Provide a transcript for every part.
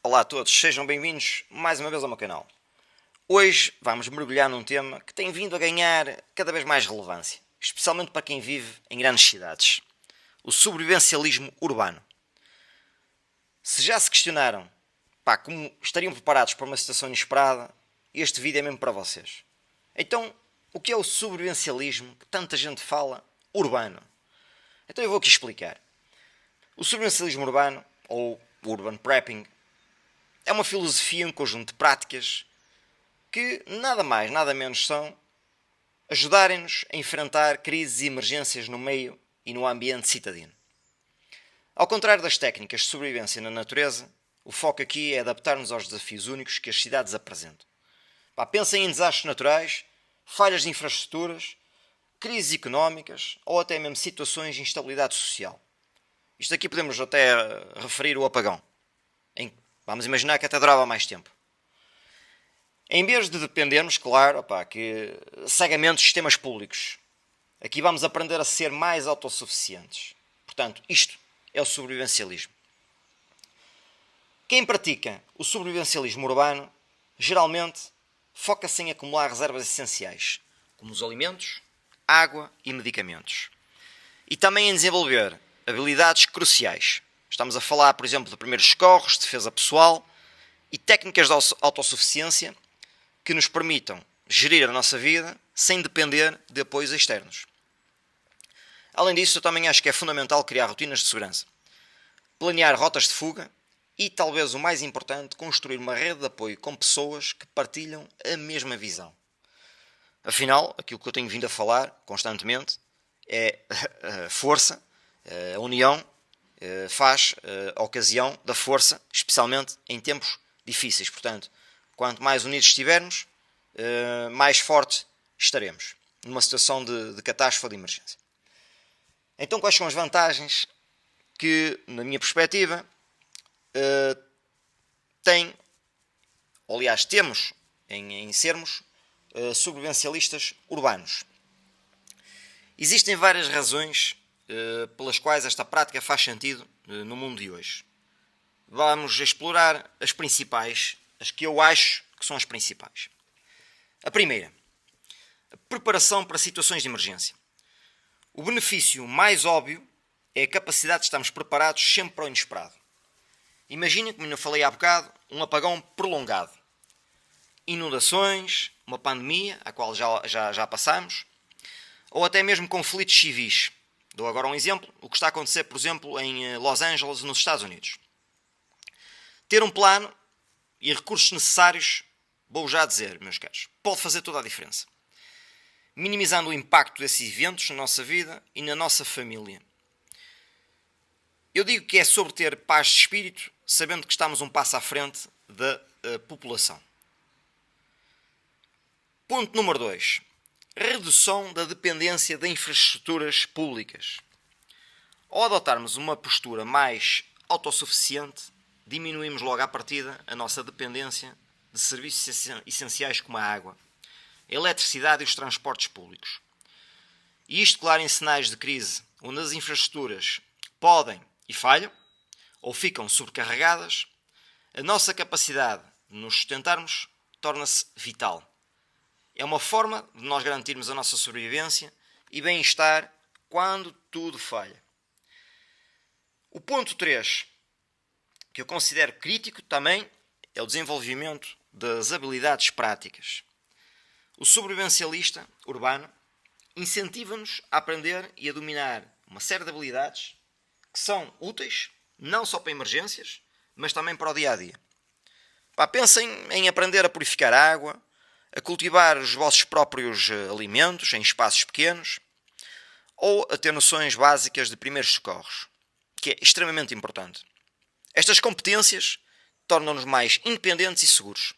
Olá a todos, sejam bem-vindos mais uma vez ao meu canal. Hoje vamos mergulhar num tema que tem vindo a ganhar cada vez mais relevância, especialmente para quem vive em grandes cidades: o sobrevivencialismo urbano. Se já se questionaram como estariam preparados para uma situação inesperada, este vídeo é mesmo para vocês. Então, o que é o sobrevivencialismo que tanta gente fala urbano? Então eu vou aqui explicar. O sobrevivencialismo urbano, ou urban prepping, é uma filosofia, um conjunto de práticas que nada mais, nada menos são ajudarem-nos a enfrentar crises e emergências no meio e no ambiente citadino. Ao contrário das técnicas de sobrevivência na natureza, o foco aqui é adaptar-nos aos desafios únicos que as cidades apresentam. Pensem em desastres naturais, falhas de infraestruturas, crises económicas ou até mesmo situações de instabilidade social. Isto aqui podemos até referir o apagão. Vamos imaginar que até durava mais tempo. Em vez de dependermos, claro, que cegamente dos sistemas públicos, aqui vamos aprender a ser mais autossuficientes. Portanto, isto é o sobrevivencialismo. Quem pratica o sobrevivencialismo urbano, geralmente, foca-se em acumular reservas essenciais, como os alimentos, água e medicamentos. E também em desenvolver habilidades cruciais. Estamos a falar, por exemplo, de primeiros socorros, defesa pessoal e técnicas de autossuficiência que nos permitam gerir a nossa vida sem depender de apoios externos. Além disso, eu também acho que é fundamental criar rotinas de segurança, planear rotas de fuga e, talvez o mais importante, construir uma rede de apoio com pessoas que partilham a mesma visão. Afinal, aquilo que eu tenho vindo a falar constantemente é a força, a união faz a ocasião da força, especialmente em tempos difíceis. Portanto, quanto mais unidos estivermos, mais forte estaremos numa situação de catástrofe ou de emergência. Então, quais são as vantagens que, na minha perspectiva, temos em sermos sobrevivencialistas urbanos? Existem várias razões pelas quais esta prática faz sentido no mundo de hoje. Vamos explorar as principais, as que eu acho que são as principais. A primeira, a preparação para situações de emergência. O benefício mais óbvio é a capacidade de estarmos preparados sempre para o inesperado. Imaginem, como eu falei há bocado, um apagão prolongado. Inundações, uma pandemia, a qual já passamos, ou até mesmo conflitos civis. Dou agora um exemplo, o que está a acontecer, por exemplo, em Los Angeles, nos Estados Unidos. Ter um plano e recursos necessários, vou já dizer, meus caros, pode fazer toda a diferença. Minimizando o impacto desses eventos na nossa vida e na nossa família. Eu digo que é sobre ter paz de espírito, sabendo que estamos um passo à frente da população. Ponto número 2. Redução da dependência de infraestruturas públicas. Ao adotarmos uma postura mais autossuficiente, diminuímos logo à partida a nossa dependência de serviços essenciais como a água, a eletricidade e os transportes públicos. E isto, claro, em cenários de crise, onde as infraestruturas podem e falham, ou ficam sobrecarregadas, a nossa capacidade de nos sustentarmos torna-se vital. É uma forma de nós garantirmos a nossa sobrevivência e bem-estar quando tudo falha. O ponto 3, que eu considero crítico também, é o desenvolvimento das habilidades práticas. O sobrevivencialista urbano incentiva-nos a aprender e a dominar uma série de habilidades que são úteis, não só para emergências, mas também para o dia-a-dia. Pensem em aprender a purificar a água, a cultivar os vossos próprios alimentos em espaços pequenos, ou a ter noções básicas de primeiros socorros, que é extremamente importante. Estas competências tornam-nos mais independentes e seguros,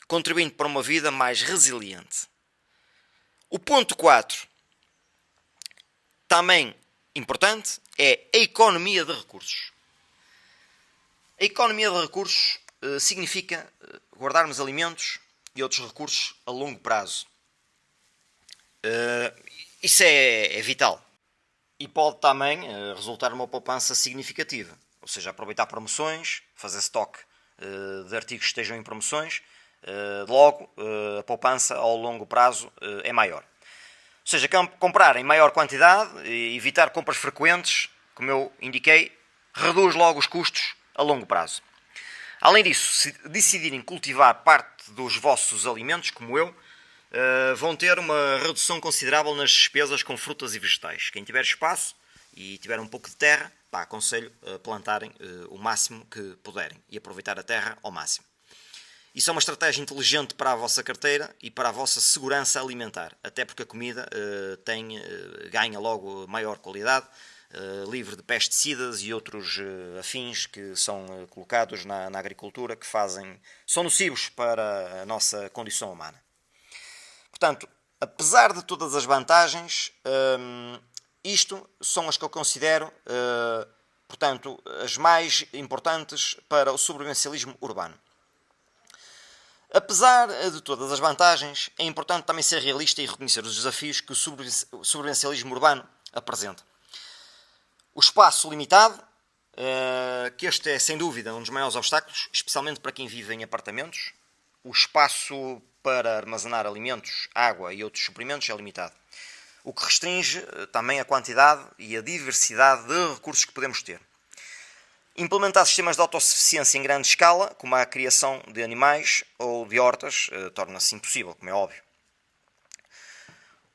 contribuindo para uma vida mais resiliente. O ponto 4, também importante, é a economia de recursos. A economia de recursos significa guardarmos alimentos e outros recursos a longo prazo. Isso é vital. E pode também resultar numa poupança significativa. Ou seja, aproveitar promoções, fazer estoque de artigos que estejam em promoções, logo a poupança ao longo prazo é maior. Ou seja, comprar em maior quantidade e evitar compras frequentes, como eu indiquei, reduz logo os custos a longo prazo. Além disso, se decidirem cultivar parte dos vossos alimentos, como eu, vão ter uma redução considerável nas despesas com frutas e vegetais. Quem tiver espaço e tiver um pouco de terra, aconselho a plantarem o máximo que puderem e aproveitar a terra ao máximo. Isso é uma estratégia inteligente para a vossa carteira e para a vossa segurança alimentar, até porque a comida ganha logo maior qualidade, livre de pesticidas e outros afins que são colocados na agricultura, que são nocivos para a nossa condição humana. Portanto, apesar de todas as vantagens, isto são as que eu considero, portanto, as mais importantes para o sobrevivencialismo urbano. Apesar de todas as vantagens, é importante também ser realista e reconhecer os desafios que o sobrevivencialismo urbano apresenta. O espaço limitado, que este é sem dúvida um dos maiores obstáculos, especialmente para quem vive em apartamentos. O espaço para armazenar alimentos, água e outros suprimentos é limitado, o que restringe também a quantidade e a diversidade de recursos que podemos ter. Implementar sistemas de autossuficiência em grande escala, como a criação de animais ou de hortas, torna-se impossível, como é óbvio.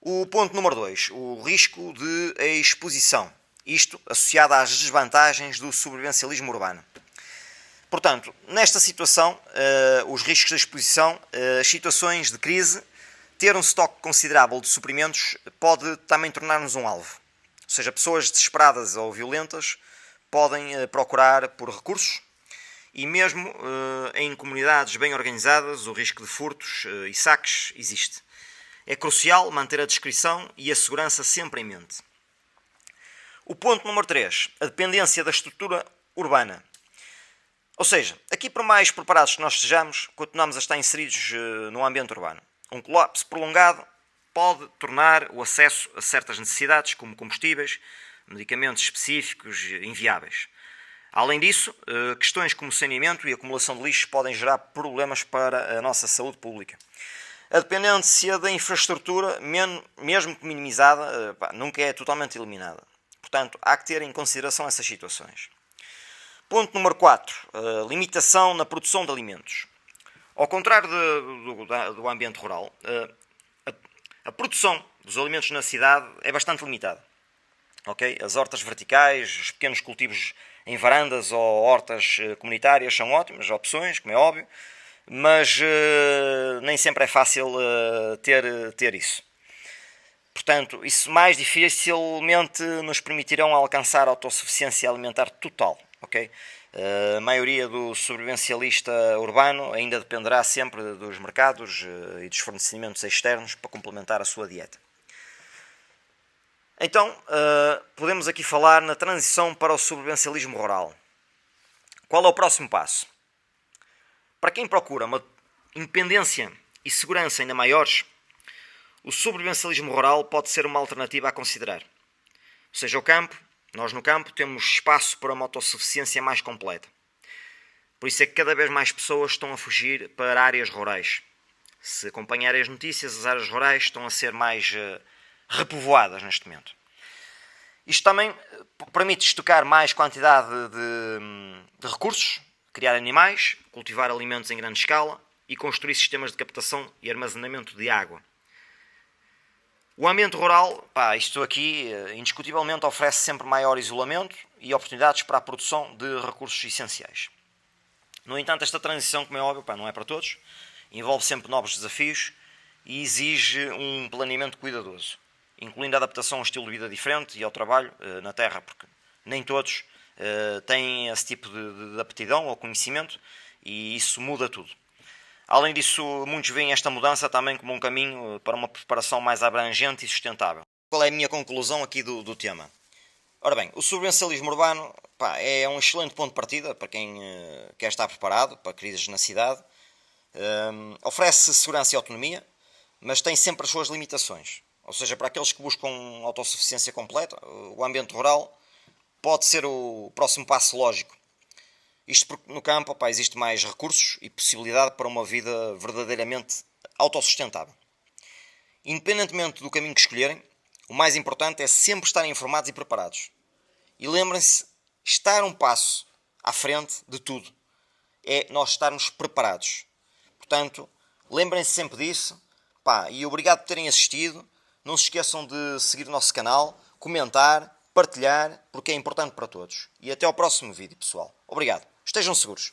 O ponto número 2, o risco de exposição. Isto associado às desvantagens do sobrevivencialismo urbano. Portanto, nesta situação, os riscos de exposição, as situações de crise, ter um estoque considerável de suprimentos pode também tornar-nos um alvo. Ou seja, pessoas desesperadas ou violentas podem procurar por recursos e mesmo em comunidades bem organizadas o risco de furtos e saques existe. É crucial manter a discrição e a segurança sempre em mente. O ponto número 3, a dependência da estrutura urbana. Ou seja, aqui por mais preparados que nós estejamos, continuamos a estar inseridos no ambiente urbano. Um colapso prolongado pode tornar o acesso a certas necessidades, como combustíveis, medicamentos específicos, inviáveis. Além disso, questões como saneamento e acumulação de lixo podem gerar problemas para a nossa saúde pública. A dependência da infraestrutura, mesmo que minimizada, nunca é totalmente eliminada. Portanto, há que ter em consideração essas situações. Ponto número 4. Limitação na produção de alimentos. Ao contrário do ambiente rural, a produção dos alimentos na cidade é bastante limitada. Okay? As hortas verticais, os pequenos cultivos em varandas ou hortas comunitárias são ótimas opções, como é óbvio, mas nem sempre é fácil ter isso. Portanto, isso mais dificilmente nos permitirão alcançar a autossuficiência alimentar total. Okay? A maioria do sobrevivencialista urbano ainda dependerá sempre dos mercados e dos fornecimentos externos para complementar a sua dieta. Então, podemos aqui falar na transição para o sobrevivencialismo rural. Qual é o próximo passo? Para quem procura uma independência e segurança ainda maiores, o sobrevivencialismo rural pode ser uma alternativa a considerar. Ou seja, nós no campo temos espaço para uma autossuficiência mais completa. Por isso é que cada vez mais pessoas estão a fugir para áreas rurais. Se acompanharem as notícias, as áreas rurais estão a ser mais repovoadas neste momento. Isto também permite estocar mais quantidade de recursos, criar animais, cultivar alimentos em grande escala e construir sistemas de captação e armazenamento de água. O ambiente rural, isto aqui, indiscutivelmente oferece sempre maior isolamento e oportunidades para a produção de recursos essenciais. No entanto, esta transição, como é óbvio, não é para todos, envolve sempre novos desafios e exige um planeamento cuidadoso, incluindo a adaptação a um estilo de vida diferente e ao trabalho na terra, porque nem todos têm esse tipo de aptidão ou conhecimento e isso muda tudo. Além disso, muitos veem esta mudança também como um caminho para uma preparação mais abrangente e sustentável. Qual é a minha conclusão aqui do tema? Ora bem, o sobrevivencialismo urbano é um excelente ponto de partida para quem quer estar preparado para crises na cidade. Oferece segurança e autonomia, mas tem sempre as suas limitações. Ou seja, para aqueles que buscam autossuficiência completa, o ambiente rural pode ser o próximo passo lógico. Isto porque no campo, opá, existe mais recursos e possibilidade para uma vida verdadeiramente autossustentável. Independentemente do caminho que escolherem, o mais importante é sempre estarem informados e preparados. E lembrem-se, estar um passo à frente de tudo é nós estarmos preparados. Portanto, lembrem-se sempre disso. Pá, e obrigado por terem assistido. Não se esqueçam de seguir o nosso canal, comentar, partilhar, porque é importante para todos. E até ao próximo vídeo, pessoal. Obrigado. Estejam seguros.